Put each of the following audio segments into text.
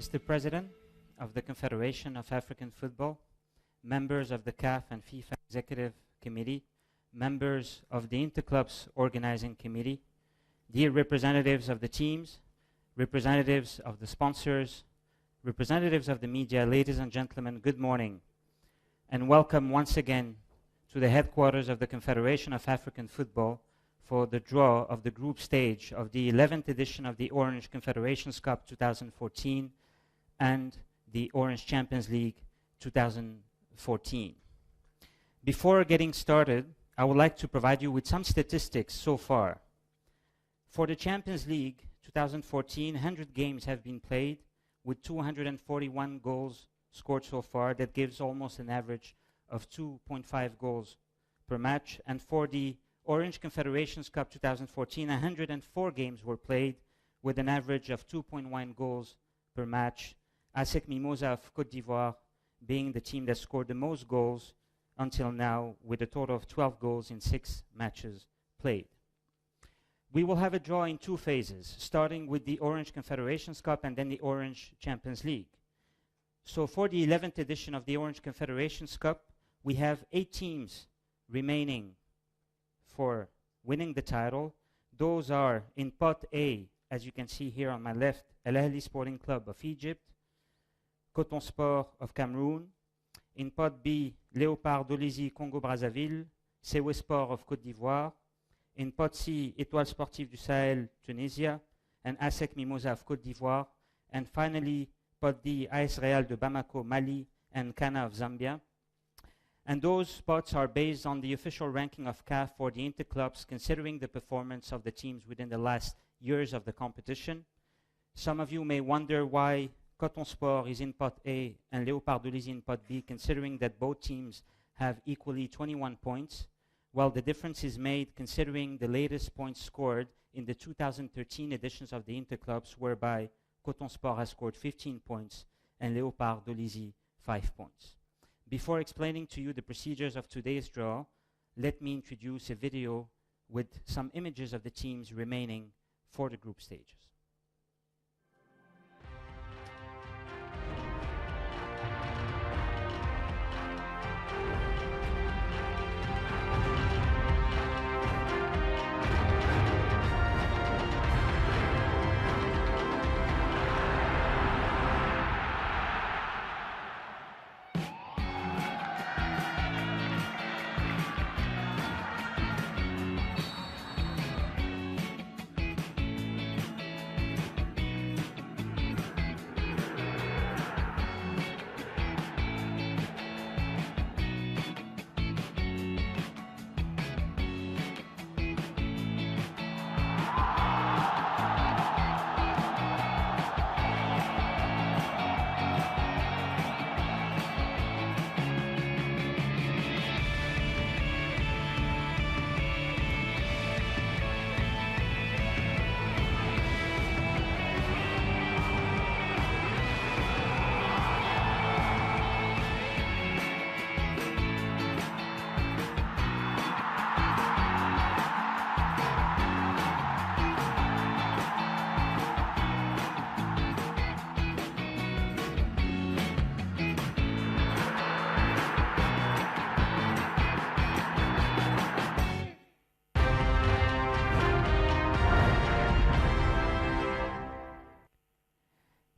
Mr. President of the Confederation of African Football, members of the CAF and FIFA Executive Committee, members of the Interclubs Organizing Committee, dear representatives of the teams, representatives of the sponsors, representatives of the media, ladies and gentlemen, good morning, and welcome once again to the headquarters of the Confederation of African Football for the draw of the group stage of the 11th edition of the Orange Confederations Cup 2014 and the Orange Champions League 2014. Before getting started, I would like to provide you with some statistics so far. For the Champions League 2014, 100 games have been played with 241 goals scored so far. That gives almost an average of 2.5 goals per match. And for the Orange Confederations Cup 2014, 104 games were played with an average of 2.1 goals per match. ASEC Mimosa of Côte d'Ivoire being the team that scored the most goals until now, with a total of 12 goals in 6 matches played. We will have a draw in 2 phases, starting with the Orange Confederations Cup and then the Orange Champions League. So for the 11th edition of the Orange Confederations Cup, we have 8 teams remaining for winning the title. Those are in Pot A, as you can see here on my left, El Ahly Sporting Club of Egypt, Coton Sport of Cameroon. In Pot B, Léopard d'Olizy Congo-Brazzaville, Sewe Sport of Côte d'Ivoire. In Pot C, Étoile Sportive du Sahel, Tunisia, and ASEC Mimosa of Côte d'Ivoire. And finally, Pot D, AS Real de Bamako, Mali, and Kana of Zambia. And those spots are based on the official ranking of CAF for the interclubs, considering the performance of the teams within the last years of the competition. Some of you may wonder why Coton Sport is in Pot A and Léopard d'Olizy in Pot B, considering that both teams have equally 21 points. Well, the difference is made considering the latest points scored in the 2013 editions of the interclubs, whereby Coton Sport has scored 15 points and Léopard d'Olizy 5 points. Before explaining to you the procedures of today's draw, let me introduce a video with some images of the teams remaining for the group stages.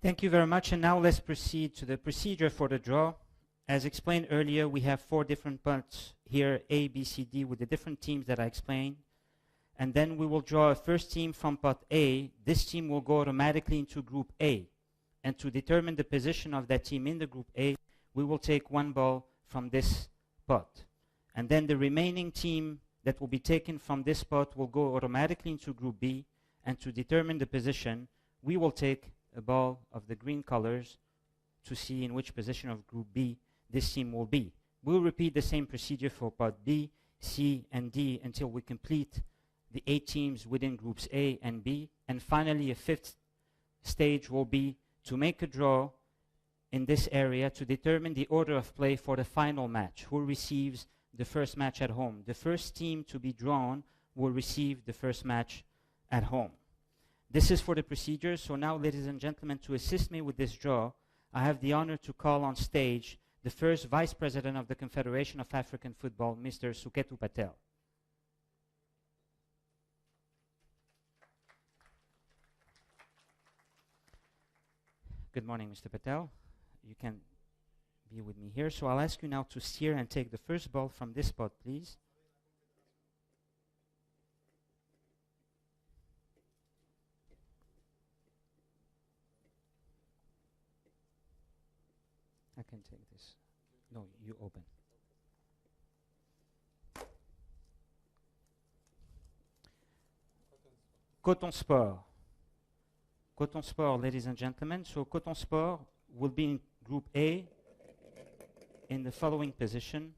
Thank you very much, and now let's proceed to the procedure for the draw. As explained earlier, we have 4 different pots here, A, B, C, D, with the different teams that I explained. And then we will draw a first team from pot A. This team will go automatically into group A. And to determine the position of that team in the group A, we will take 1 ball from this pot. And then the remaining team that will be taken from this pot will go automatically into group B. And to determine the position, we will take a ball of the green colors to see in which position of group B this team will be. We'll repeat the same procedure for pot B, C, and D until we complete the 8 teams within groups A and B. And finally, a 5th stage will be to make a draw in this area to determine the order of play for the final match. Who receives the first match at home? The first team to be drawn will receive the first match at home. This is for the procedure. So now, ladies and gentlemen, to assist me with this draw, I have the honor to call on stage the first Vice President of the Confederation of African Football, Mr. Suketu Patel. Good morning, Mr. Patel. You can be with me here. So I'll ask you now to steer and take the first ball from this spot, please. I can take this. No, you open. Coton Sport. Coton Sport, ladies and gentlemen. So Coton Sport will be in Group A in the following position.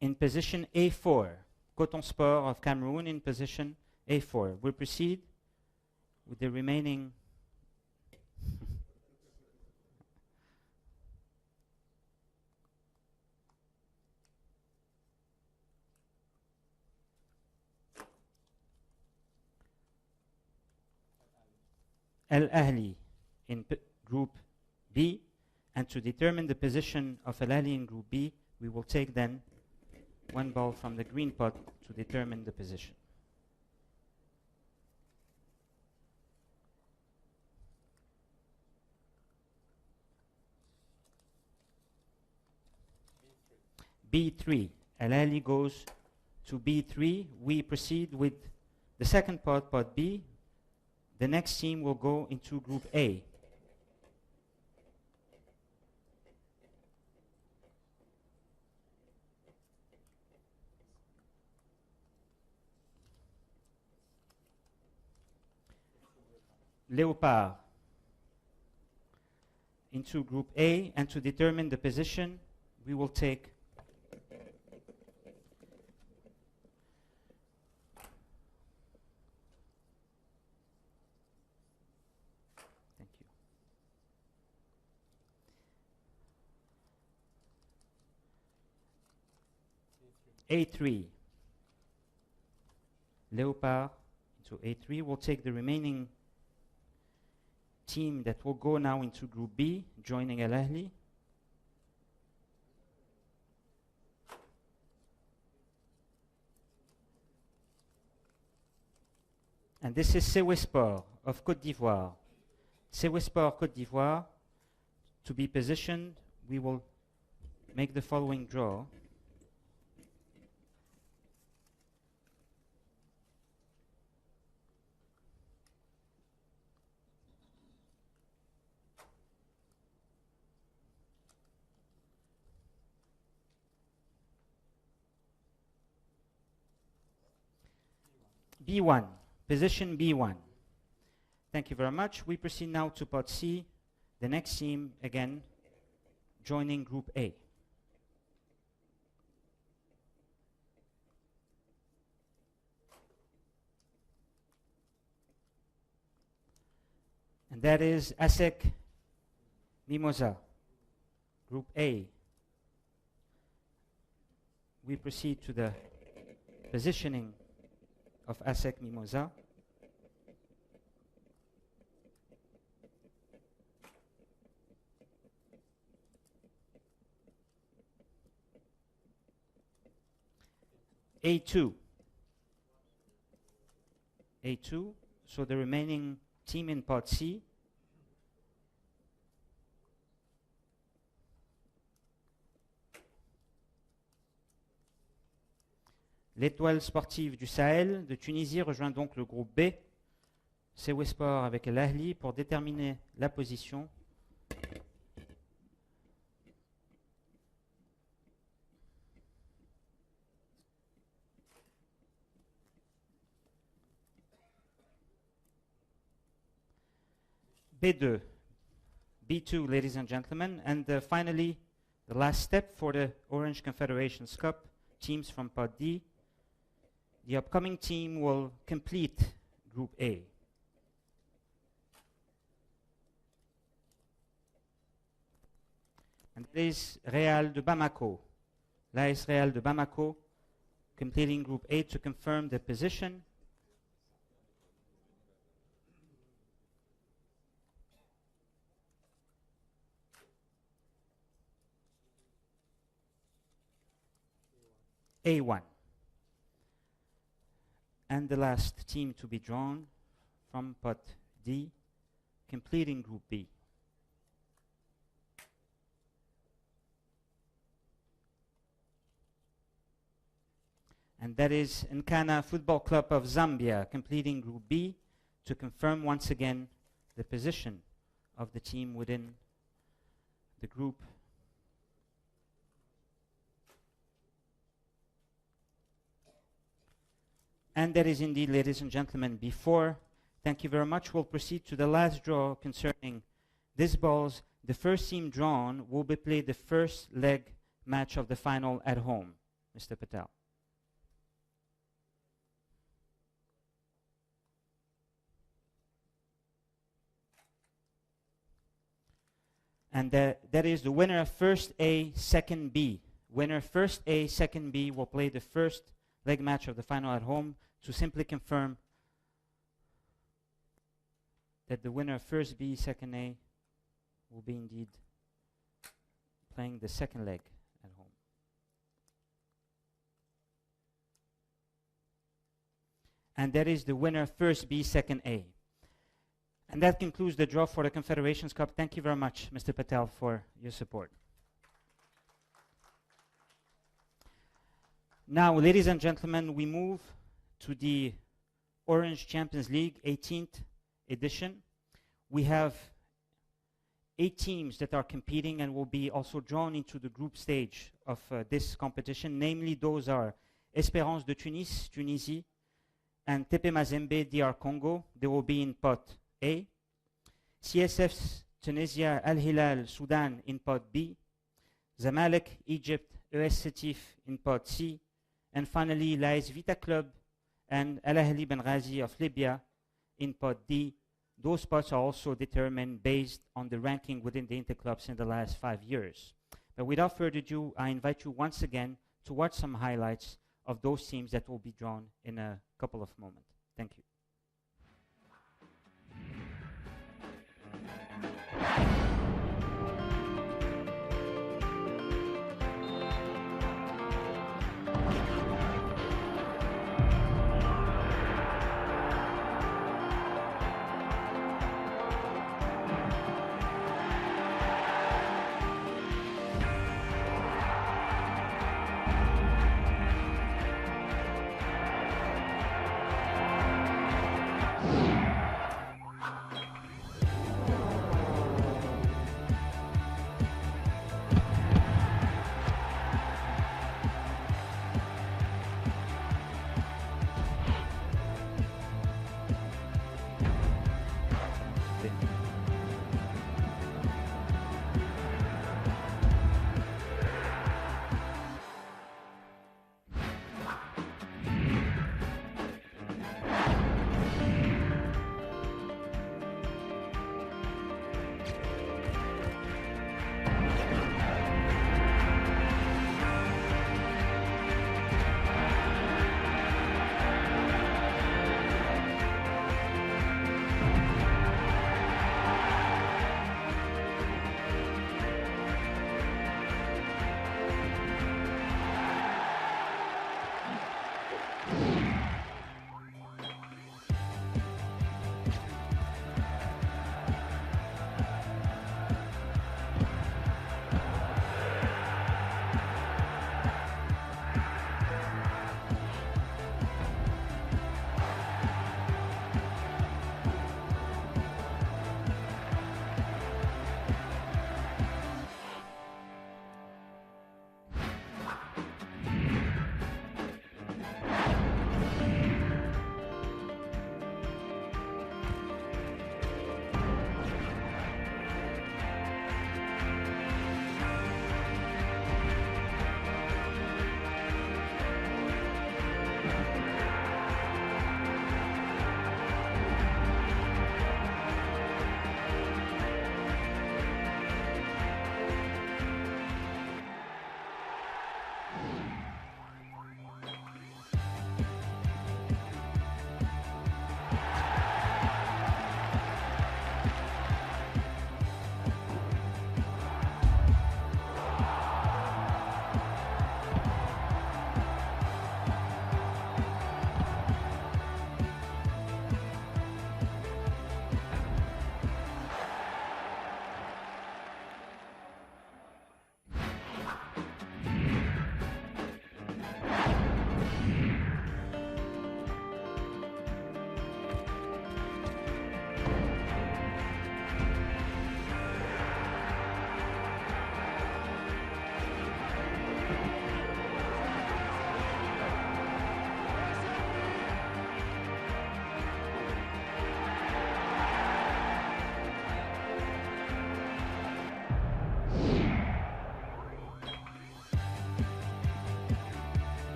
In position A4, Coton Sport of Cameroon in position A4. We'll proceed with the remaining Al Ahly in Group B, and to determine the position of Al Ahly in Group B, we will take then one ball from the green pot to determine the position. B3. Al Ahly goes to B3. We proceed with the second pot, pot B. The next team will go into Group A. Leopard into Group A, and to determine the position, we will take A3. Leopard into A3 will take the remaining team that will go now into Group B, joining Al Ahly. And this is Sewesport of Côte d'Ivoire. Sewesport Côte d'Ivoire, to be positioned, we will make the following draw. B1, position B1. Thank you very much. We proceed now to pot C, the next team again joining Group A. And that is ASEC Mimosa, Group A. We proceed to the positioning of ASEC Mimosa. A2. A2, so the remaining team in pot C. L'Étoile sportive du Sahel de Tunisie rejoint donc le groupe B. Sewesport avec Al Ahly pour déterminer la position. B2. B2, ladies and gentlemen. And finally, the last step for the Orange Confederations Cup, teams from Pot D. The upcoming team will complete Group A. And that is Real de Bamako. l'AS Real de Bamako, completing Group A to confirm the position. A1. And the last team to be drawn from pot D, completing Group B. And that is Nkana Football Club of Zambia, completing Group B to confirm once again the position of the team within the group. And that is indeed, ladies and gentlemen, thank you very much, we'll proceed to the last draw concerning these balls. The first team drawn will be played the first leg match of the final at home. Mr. Patel. And that is the winner of first A, second B. Winner first A, second B will play the first leg match of the final at home to simply confirm that the winner of first B, second A will be indeed playing the second leg at home. And that is the winner of first B, second A. And that concludes the draw for the Confederations Cup. Thank you very much, Mr. Patel, for your support. Now, ladies and gentlemen, we move to the Orange Champions League 18th edition. We have 8 teams that are competing and will be also drawn into the group stage of this competition. Namely, those are Espérance de Tunis, Tunisie, and TP Mazembe, DR Congo. They will be in pot A. CSF Tunisia, Al Hilal, Sudan in pot B. Zamalek, Egypt, ES Sétif in pot C. And finally, l'AS Vita Club and Al Ahli Benghazi of Libya in pot D. Those spots are also determined based on the ranking within the interclubs in the last 5 years. But without further ado, I invite you once again to watch some highlights of those teams that will be drawn in a couple of moments. Thank you.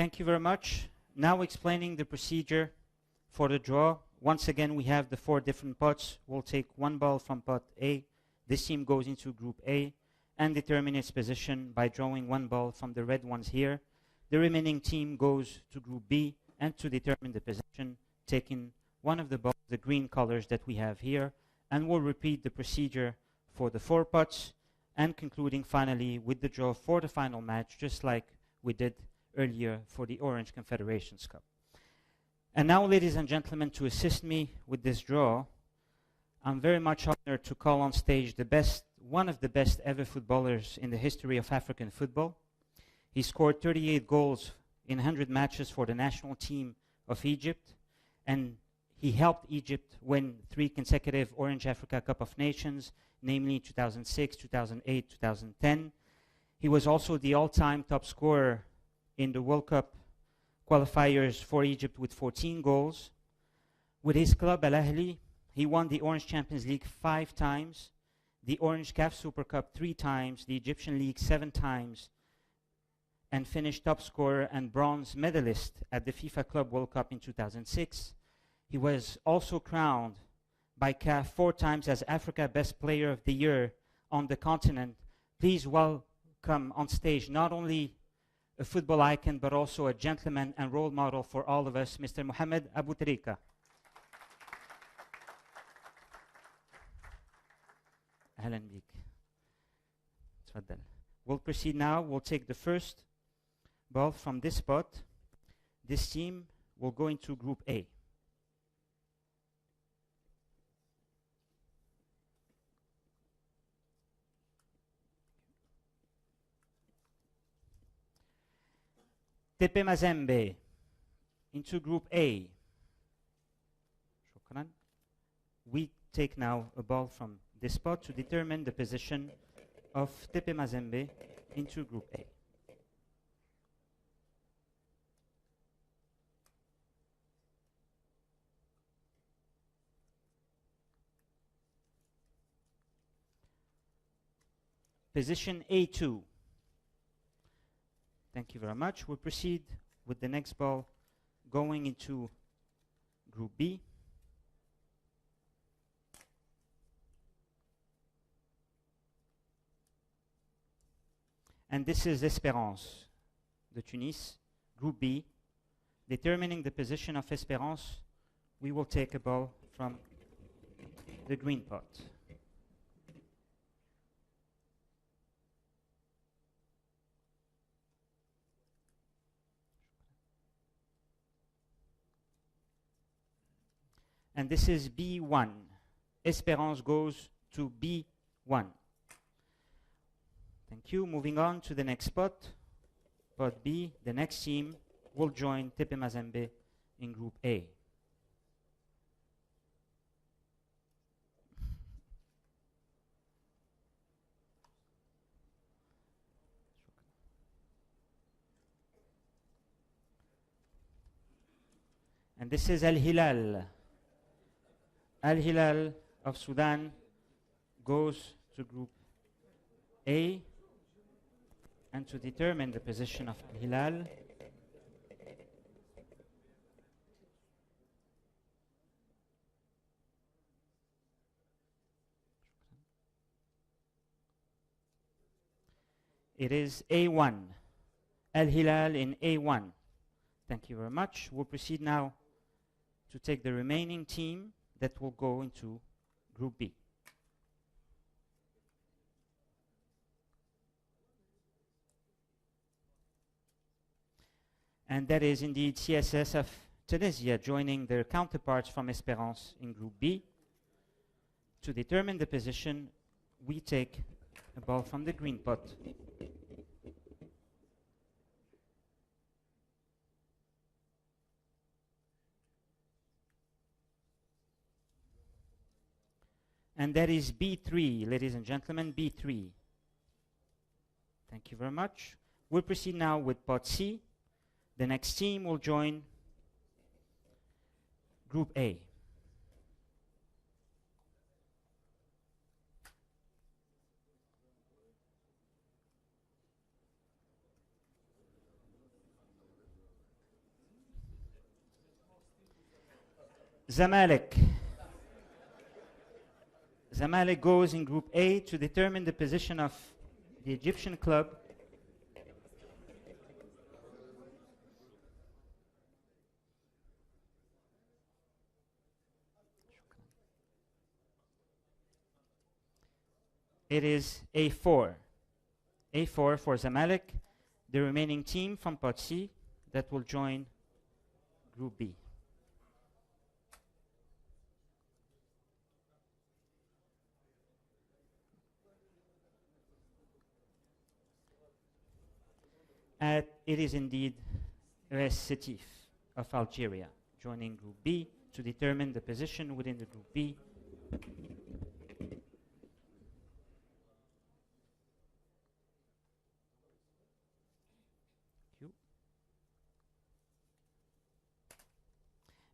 Thank you very much. Now explaining the procedure for the draw. Once again, we have the 4 different pots. We'll take 1 ball from pot A. This team goes into group A and determine its position by drawing 1 ball from the red ones here. The remaining team goes to group B and to determine the position, taking one of the balls, the green colors that we have here, and we'll repeat the procedure for the 4 pots and concluding finally with the draw for the final match, just like we did earlier for the Orange Confederations Cup. And now, ladies and gentlemen, to assist me with this draw, I'm very much honored to call on stage one of the best ever footballers in the history of African football. He scored 38 goals in 100 matches for the national team of Egypt, and he helped Egypt win 3 consecutive Orange Africa Cup of Nations, namely 2006, 2008, 2010. He was also the all-time top scorer in the World Cup qualifiers for Egypt with 14 goals. With his club Al Ahly, he won the Orange Champions League 5 times, the Orange CAF Super Cup 3 times, the Egyptian League 7 times, and finished top scorer and bronze medalist at the FIFA Club World Cup in 2006. He was also crowned by CAF 4 times as Africa Best Player of the Year on the continent. Please welcome on stage not only a football icon, but also a gentleman and role model for all of us, Mr. Mohamed Abu Trika. أهلا بك. تفضل. We'll proceed now. We'll take the first ball from this spot. This team will go into Group A. Tepe Mazembe into Group A. Shukran. We take now a ball from this spot to determine the position of Tepe Mazembe into Group A. Position A2. Thank you very much. We'll proceed with the next ball going into Group B. And this is Espérance de Tunis, Group B. Determining the position of Espérance, we will take a ball from the green pot. And this is B1. Espérance goes to B1. Thank you. Moving on to the next spot. Pot B, the next team will join Tepe Mazembe in Group A. And this is Al Hilal. Al Hilal of Sudan goes to Group A, and to determine the position of Al Hilal, it is A1. Al Hilal in A1. Thank you very much. We'll proceed now to take the remaining team that will go into Group B. And that is indeed CSS of Tunisia joining their counterparts from Espérance in Group B. To determine the position, we take a ball from the green pot. And that is B3, ladies and gentlemen, B3. Thank you very much. We'll proceed now with pot C. The next team will join Group A. Zamalek. Zamalek goes in Group A to determine the position of the Egyptian club. It is A4. A4 for Zamalek, the remaining team from Pot C that will join Group B. It is indeed US Sétif of Algeria joining Group B to determine the position within the Group B.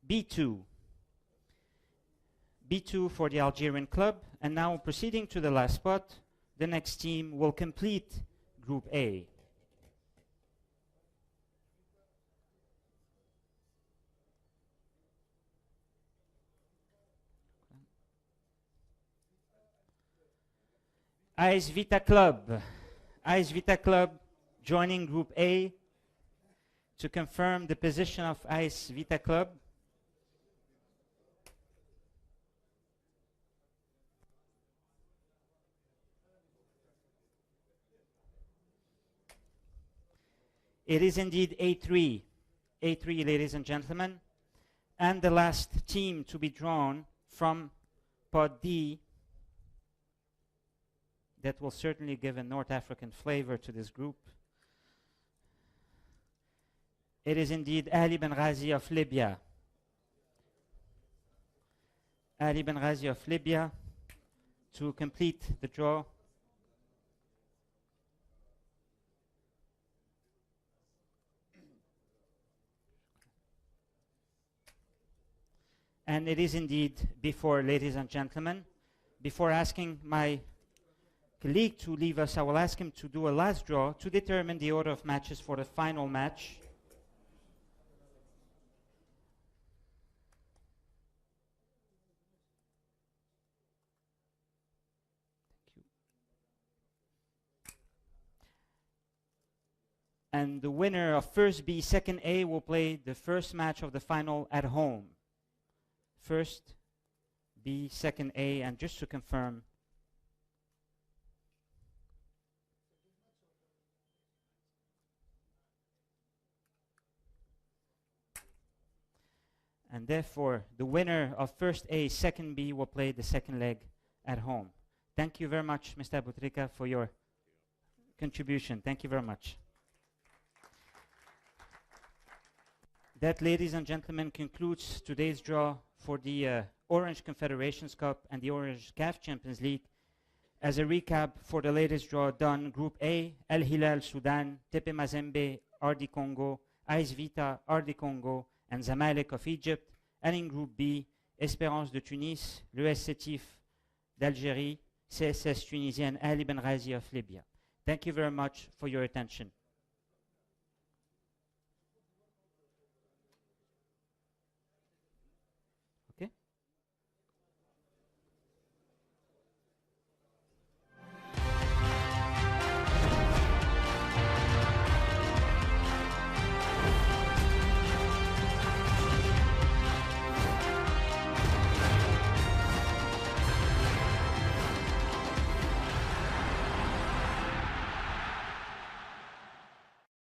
B2. B2 for the Algerian club, and now proceeding to the last spot, the next team will complete Group A. AS Vita Club. AS Vita Club joining Group A to confirm the position of AS Vita Club. It is indeed A3. A3, ladies and gentlemen. And the last team to be drawn from Pod D, that will certainly give a North African flavor to this group. It is indeed Ali Benghazi of Libya. Ali Benghazi of Libya to complete the draw. And it is indeed before, ladies and gentlemen, before asking my colleague to leave us, I will ask him to do a last draw to determine the order of matches for the final match. Thank you. And the winner of first B, second A will play the first match of the final at home. First B, second A, and just to confirm, and therefore the winner of first A, second B will play the second leg at home. Thank you very much, Mr. Aboutrika, for your contribution. Thank you very much. That, ladies and gentlemen, concludes today's draw for the Orange Confederations Cup and the Orange CAF Champions League. As a recap for the latest draw done, Group A, El Hilal Sudan, Tepe Mazembe, RD Congo, AS Vita, RD Congo, and Zamalek of Egypt. And in Group B, Espérance de Tunis, l'US Sétif d'Algérie, CSS Tunisian, Ali Benghazi of Libya. Thank you very much for your attention.